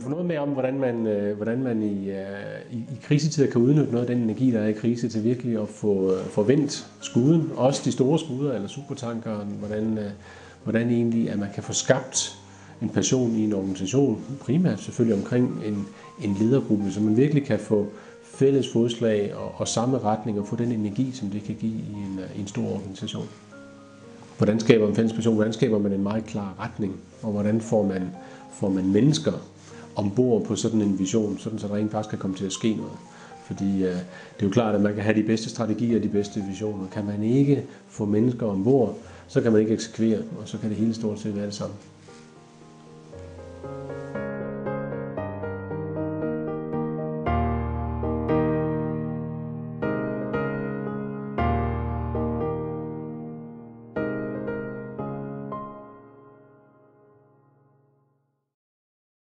få noget med om, hvordan man i krisetider kan udnytte noget af den energi, der er i krise, til virkelig at få vendt skuden, også de store skuder eller supertankeren, hvordan egentlig, at man kan få skabt en passion i en organisation, primært selvfølgelig omkring en ledergruppe, så man virkelig kan få fælles fodslag og samme retning og få den energi, som det kan give i en stor organisation. Hvordan skaber man fælles passion? Hvordan skaber man en meget klar retning? Og hvordan får man mennesker ombord på sådan en vision, sådan så der rent faktisk kan komme til at ske noget? Fordi det er jo klart, at man kan have de bedste strategier og de bedste visioner. Kan man ikke få mennesker ombord, så kan man ikke eksekvere, og så kan det hele stort set være det samme.